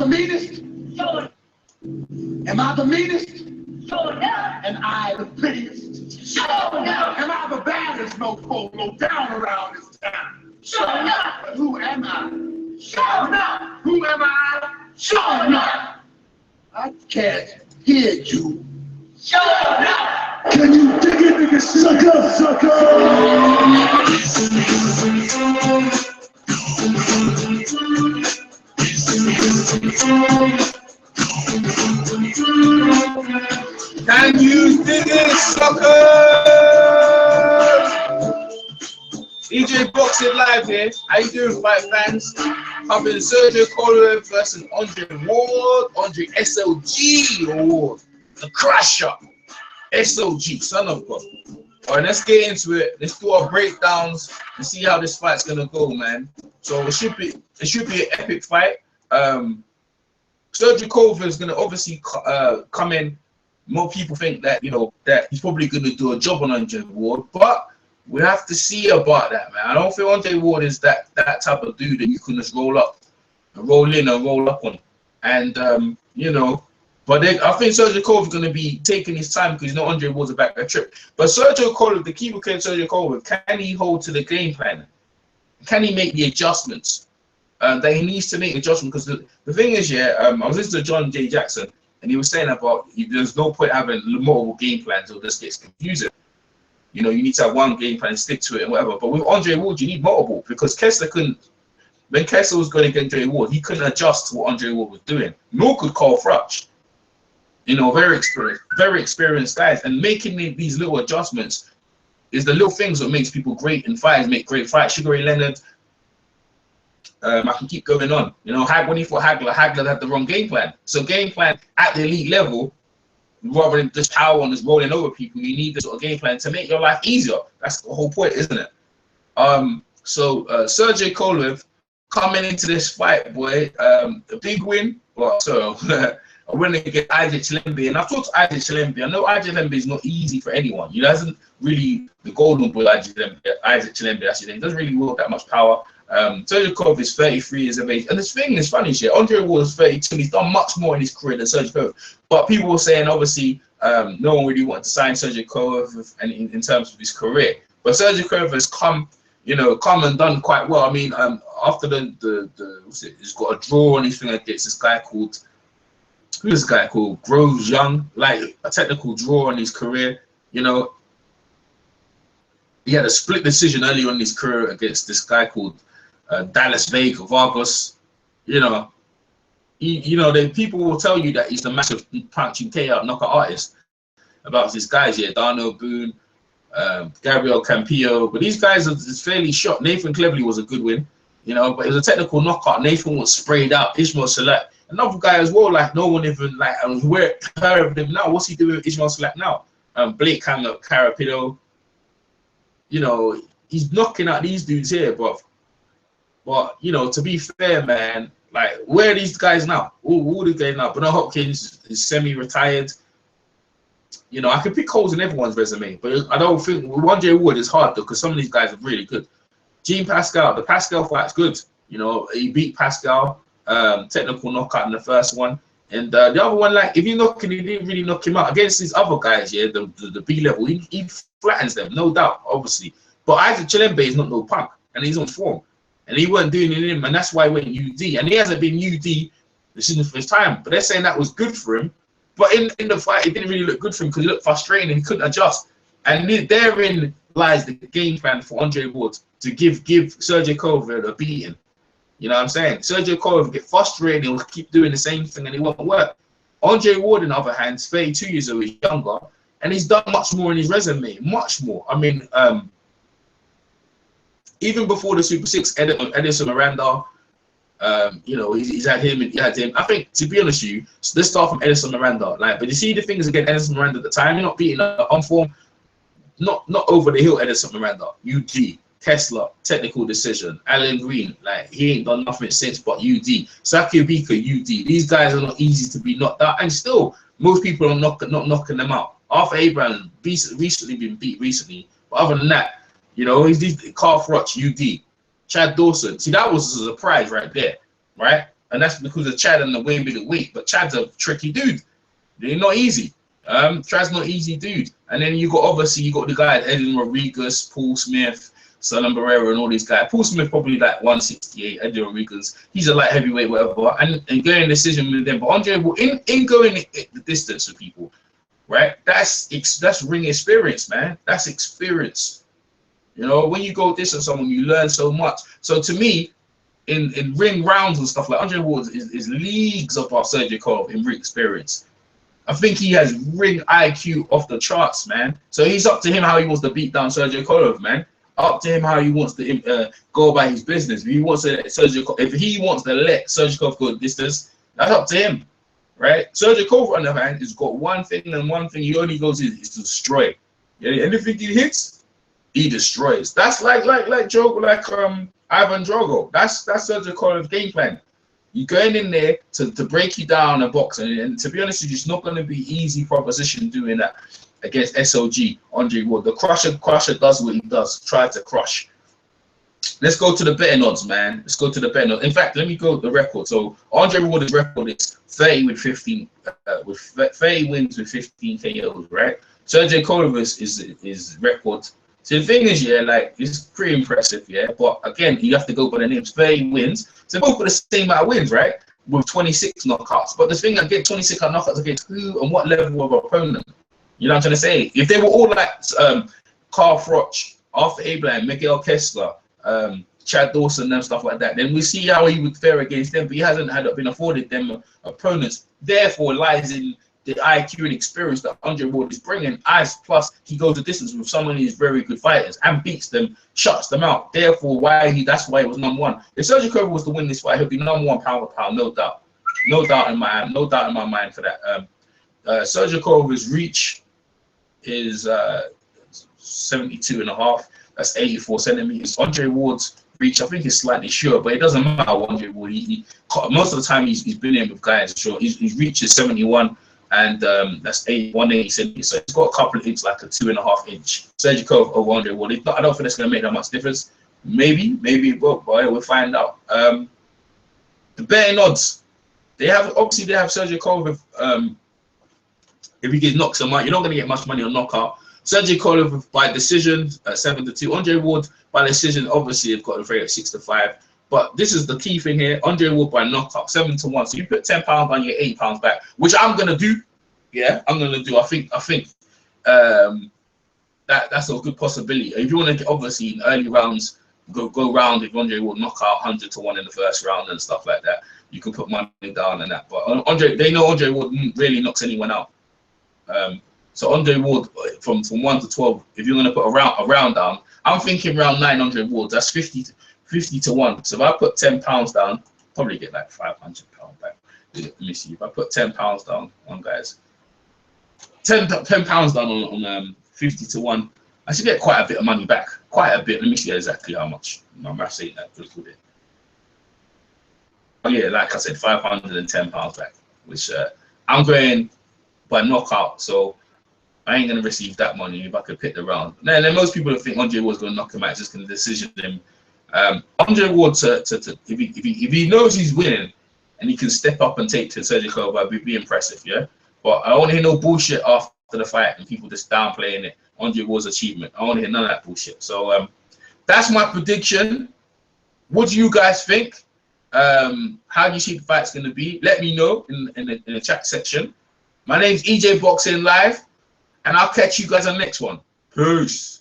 the meanest? Sure. Am I the meanest? Sure enough. Am I the prettiest? Sure enough. Am I the baddest mofo low down around this town? Sure enough. But who am I? Sure enough. Who am I? Sure enough. I can't hear you. Sure enough. Can you dig it, nigga? Sucker, sucker! Can you dig it, sucker? DJ Boxing Live here. How you doing, fight fans? I've been Sergey Kovalev versus Andre Ward, Andre SLG Award, the crusher, SLG, son of God. All right, let's get into it. Let's do our breakdowns and see how this fight's gonna go, man. So it should be an epic fight. Sergey Kovalev is gonna obviously come in. More people think that that he's probably gonna do a job on Andre Ward, but we have to see about that, man. I don't feel Andre Ward is that type of dude that you can just roll up and roll in and roll up on. And but I think Sergey Kovalev is going to be taking his time because Andre Ward's back a trip. But Sergey Kovalev, the key with Sergey Kovalev, can he hold to the game plan? Can he make the adjustments that he needs to make adjustments? Because the thing is, I was listening to John J. Jackson, and he was saying about there's no point having multiple game plans or this gets confusing. You need to have one game plan, stick to it and whatever. But with Andre Ward, you need multiple because Kessler couldn't. When Kessler was going against Andre Ward, he couldn't adjust to what Andre Ward was doing. Nor could Carl Froch. Very experienced guys. And making these little adjustments is the little things that makes people great in fights, make great fights. Sugar Ray Leonard. I can keep going on. When he fought Hagler had the wrong game plan. So game plan at the elite level, rather than just power on just rolling over people, you need this sort of game plan to make your life easier. That's the whole point, isn't it? So Sergey Kovalev coming into this fight, boy, a big win. A win against Isaac Chilembe, and I've talked to Isaac Chilembe. I know Isaac Chilembe is not easy for anyone. He doesn't really the golden boy Isaac Chilembe. That's his name. He doesn't really wield that much power. Sergey Kovalev is 33 years of age, and this thing is funny shit. Andre Ward is 32. He's done much more in his career than Sergey Kovalev. But people were saying, obviously, no one really wanted to sign Sergey Kovalev in terms of his career. But Sergey Kovalev has come and done quite well. I mean, after he's got a draw on his thing against this guy called Groves Young, like a technical draw on his career. He had a split decision early on in his career against this guy called Dallas Vargas. People will tell you that he's the massive punching KO knockout artist. About these guys here, Darno Boone, Gabriel Campillo, but these guys are fairly shot. Nathan Cleverly was a good win, but it was a technical knockout. Nathan was sprayed out. Ishmael Salat, another guy as well. Like no one even where heard of him now. What's he doing with Ishmael Salat now? Blake Carapillo. He's knocking out these dudes here, but to be fair, man, like where are these guys now? All the guys now. Bernard Hopkins is semi-retired. I can pick holes in everyone's resume, but I don't think with Andre Ward is hard though, because some of these guys are really good. Jean Pascal, the Pascal fight's good. He beat Pascal, technical knockout in the first one, and the other one, like if you knock him, he didn't really knock him out against these other guys. Yeah, the B level, he flattens them, no doubt, obviously. But Isaac Chilembe is not no punk, and he's on form, and he wasn't doing it in him, and that's why he went UD, and he hasn't been UD this isn't for his time. But they're saying that was good for him. But in the fight, it didn't really look good for him because he looked frustrated and he couldn't adjust. And therein lies the game plan for Andre Ward to give Sergey Kovalev a beating. You know what I'm saying? Sergey Kovalev will get frustrated, he'll keep doing the same thing and it won't work. Andre Ward, on the other hand, is 32 years old, he's younger, and he's done much more in his resume, much more. I mean, even before the Super 6, Edison Miranda, he's had him. I think, to be honest with you, let's start from Edison Miranda. But you see the things against Edison Miranda at the time, you're not beating on form, not over the hill. Edison Miranda, UG, Kessler, technical decision. Alan Green, he ain't done nothing since but UD. Saki Obika, UD. These guys are not easy to be knocked out, and still most people are not knocking them out. Arthur Abraham recently been beat recently, but other than that, he's Carl Froch, UD. Chad Dawson. See, that was a surprise right there, right? and that's because of Chad and the way with the weight. But Chad's a tricky dude. They're not easy. Chad's not easy dude. And then you got the guys Edwin Rodriguez, Paul Smith, Solon Barrera, and all these guys. Paul Smith probably like 168. Edwin Rodriguez, he's a light heavyweight, whatever. And going decision with them. But Andre will in going the distance with people, right? That's ring experience, man. That's experience. You know, when you go distance someone, you learn so much. So to me, in ring rounds and stuff, like Andre Ward is leagues above Sergey Kovalev in ring experience. I think he has ring IQ off the charts, man. So he's up to him how he wants to beat down Sergey Kovalev, man. Up to him how he wants to go about his business. If he wants to let Sergey Kovalev go distance, that's up to him, right? Sergey Kovalev, on the other hand, has got one thing, and one thing he only goes is to destroy. Yeah, anything he hits, he destroys. That's like Ivan Drogo. That's Sergey Kovalev's game plan. You're going in there to break you down and box, and to be honest with you, it's not going to be easy proposition doing that against SOG, Andre Ward. The crusher does what he does, try to crush. Let's go to the betting odds, man. Let's go to the betting odds. In fact, let me go to the record. So Andre Ward's record is 30 with 15, with 30 wins with 15 KOs, right? Sergey Kovalev is record. So the thing is, yeah, like, it's pretty impressive, yeah. But again, you have to go by the names. 30 wins. So both got the same amount of wins, right? With 26 knockouts. But the thing, I get 26 knockouts against who and what level of opponent? You know what I'm trying to say? If they were all like Carl Froch, Arthur Abraham, Miguel Kessler, Chad Dawson, and stuff like that, then we see how he would fare against them. But he hasn't been afforded them opponents. Therefore, lies in the IQ and experience that Andre Ward is bringing. As plus, he goes the distance with some of these very good fighters and beats them, shuts them out. Therefore, that's why he was #1. If Sergey Kovalev was to win this fight, he'll be #1 pound for pound, no doubt, no doubt in my mind for that. Sergey Kovalev's reach is 72.5. That's 84 centimeters. Andre Ward's reach, I think, is slightly short, but it doesn't matter. Andre Ward, most of the time he's been in with guys short. His reach is 71. And that's 180 centimeters. So it's got a couple of inches, like a 2.5 inch. Sergey Kovalev over Andre Ward. I don't think that's going to make that much difference. Maybe it will, but we'll find out. The betting odds, they have Sergey Kovalev. If he knocks him out, you're not going to get much money on knockout. Sergey Kovalev by decision, 7-2. Andre Ward by decision, obviously, they've got the rate at 6-5. But this is the key thing here. Andre Ward by knockout, 7-1. So you put £10 on your £8 back, which I'm gonna do. Yeah, I'm gonna do. I think that's a good possibility. If you want to get, obviously, in early rounds, go round if Andre Ward knockout 100-1 in the first round and stuff like that. You can put money down on that. But they know Andre Ward really knocks anyone out. So Andre Ward from 1 to 12. If you're gonna put a round down, I'm thinking round 9. Andre Ward, that's 50-1. So if I put £10 down, probably get like £500 back. Let me see. If I put £10 down on guys, £10 down on 50-1, I should get quite a bit of money back. Quite a bit. Let me see exactly how much. My maths ain't that good with it. Oh yeah, like I said, £510 back, which I'm going by knockout. So I ain't gonna receive that money if I could pick the round. Then most people think Andre Ward's gonna knock him out, just gonna decision him. Andre Ward, if he knows he's winning and he can step up and take to Sergey Kovalev, it'd be impressive, yeah. But I don't want to hear no bullshit after the fight and people just downplaying it. Andre Ward's achievement. I don't want to hear none of that bullshit. So that's my prediction. What do you guys think? How do you see the fight's going to be? Let me know in the chat section. My name's EJ Boxing Live, and I'll catch you guys on the next one. Peace.